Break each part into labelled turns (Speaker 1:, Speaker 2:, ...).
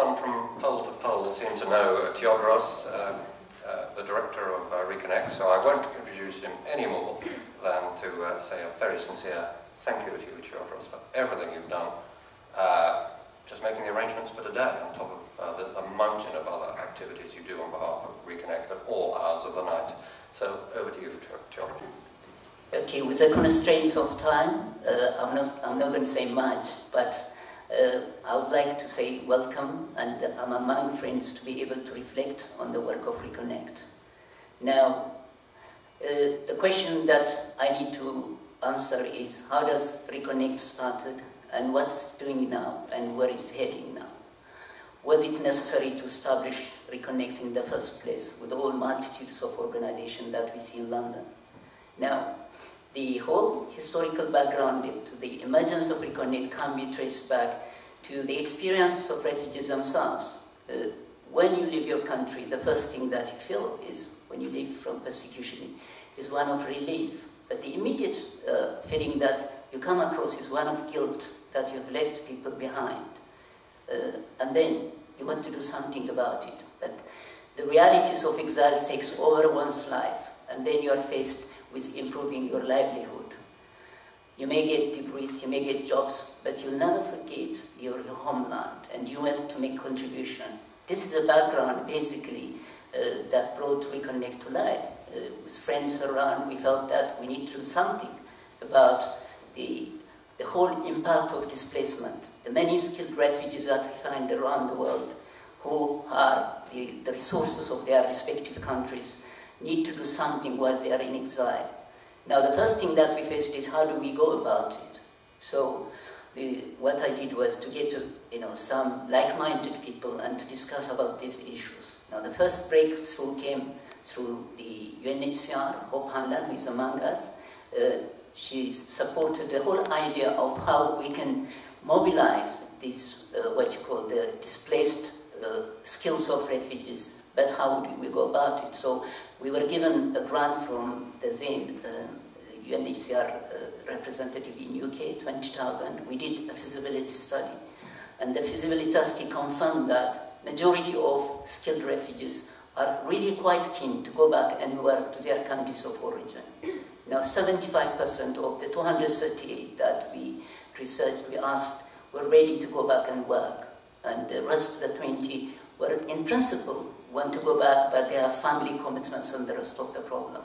Speaker 1: one from pole to pole seemed to know Theodores, the director of Reconnect, so I won't introduce him any more than to say a very sincere thank you to you, Theodores, for everything you've done, just making the arrangements for today on top of the mountain of other activities you do on behalf of Reconnect at all hours of the night. So over to you, Theodores.
Speaker 2: Okay, with the constraints of time, I'm not going to say much, but I would like to say welcome, and I'm among friends to be able to reflect on the work of Reconnect. Now, the question that I need to answer is, how does Reconnect started, and what's it doing now, and where it's heading now? Was it necessary to establish Reconnect in the first place with all multitudes of organizations that we see in London? Now, the whole historical background to the emergence of Reconnect can be traced back to the experience of refugees themselves. When you leave your country, the first thing that you feel is, when you leave from persecution, is one of relief. But the immediate feeling that you come across is one of guilt that you have left people behind. And then you want to do something about it. But the realities of exile takes over one's life, and then you are faced with improving your livelihood. You may get degrees, you may get jobs, but you'll never forget your homeland, and you want to make contribution. This is a background, basically, that brought Reconnect to life. With friends around, we felt that we need to do something about the whole impact of displacement. The many skilled refugees that we find around the world, who are the resources of their respective countries, need to do something while they are in exile. Now, the first thing that we faced is, how do we go about it? So, what I did was to get to, some like-minded people and to discuss about these issues. Now, the first breakthrough came through the UNHCR, Hope Hanlan, who is among us. She supported the whole idea of how we can mobilize these, what you call the displaced skills of refugees, but how do we go about it? So we were given a grant from the then UNHCR representative in UK, 20,000. We did a feasibility study, and the feasibility study confirmed that majority of skilled refugees are really quite keen to go back and work to their countries of origin. Now, 75% of the 238 that we researched, we asked, were ready to go back and work, and the rest of the 20 were, in principle, want to go back, but they have family commitments and the rest of the problem.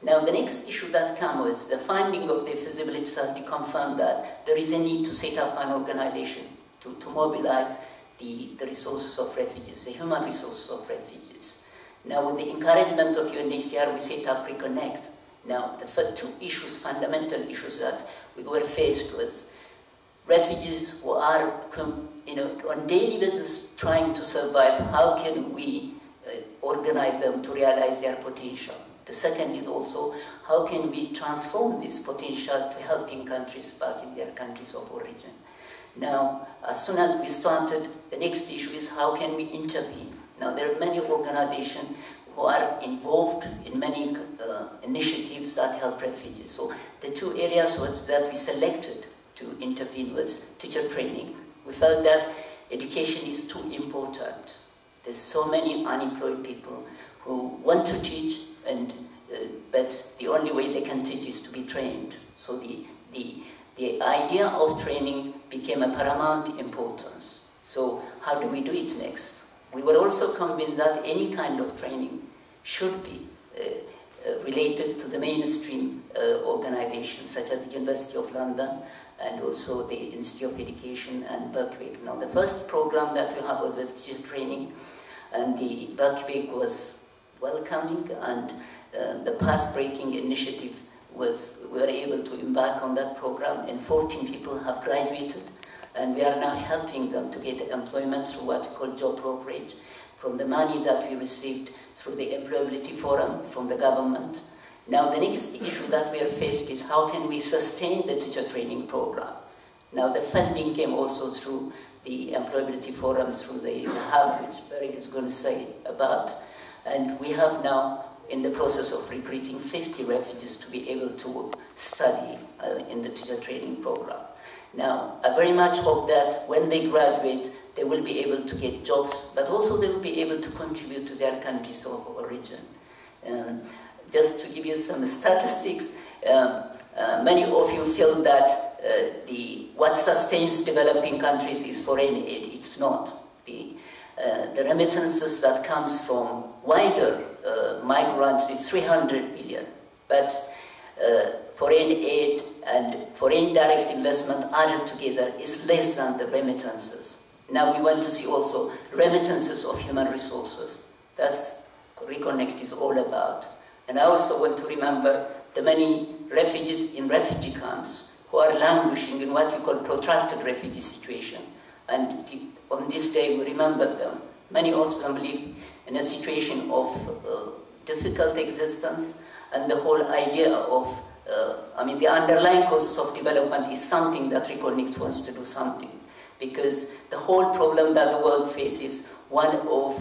Speaker 2: Now, the next issue that came was the finding of the feasibility study confirmed that there is a need to set up an organization to mobilize the resources of refugees, the human resources of refugees. Now, with the encouragement of UNHCR, we set up Reconnect. Now, the two issues, fundamental issues that we were faced with, refugees who are, on daily basis trying to survive, how can we organize them to realize their potential? The second is also, how can we transform this potential to helping countries back in their countries of origin? Now, as soon as we started, the next issue is, how can we intervene? Now, there are many organizations who are involved in many initiatives that help refugees. So the two areas that we selected to intervene was teacher training. We felt that education is too important. There's so many unemployed people who want to teach, but the only way they can teach is to be trained. So the idea of training became a paramount importance. So how do we do it next? We were also convinced that any kind of training should be related to the mainstream organizations, such as the University of London and also the Institute of Education and Birkbeck. Now, the first program that we have was with teacher training, and the Birkbeck was welcoming, and the path-breaking initiative was, we were able to embark on that program, and 14 people have graduated, and we are now helping them to get employment through what we call job brokerage, from the money that we received through the Employability Forum from the government. Now, the next issue that we are faced is, how can we sustain the teacher training program? Now, the funding came also through the Employability Forum, through the hub, which Barry is going to say about, and we have now in the process of recruiting 50 refugees to be able to study in the teacher training program. Now, I very much hope that when they graduate, they will be able to get jobs, but also they will be able to contribute to their countries of origin. Just to give you some statistics, many of you feel that what sustains developing countries is foreign aid. It's not. The remittances that comes from wider migrants is 300 billion, but foreign aid and foreign direct investment added together is less than the remittances. Now we want to see also remittances of human resources. That's Reconnect is all about. And I also want to remember the many refugees in refugee camps who are languishing in what you call protracted refugee situation. And on this day we remember them. Many of them live in a situation of difficult existence, and the whole idea of, the underlying causes of development is something that Reconnect wants to do something. Because the whole problem that the world faces, one of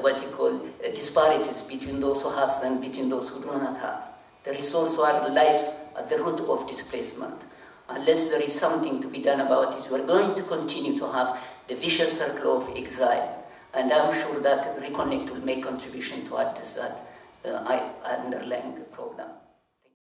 Speaker 2: what you call disparities between those who have and between those who do not have. The resource lies at the root of displacement. Unless there is something to be done about it, we are going to continue to have the vicious circle of exile. And I'm sure that Reconnect will make contribution to address that underlying problem.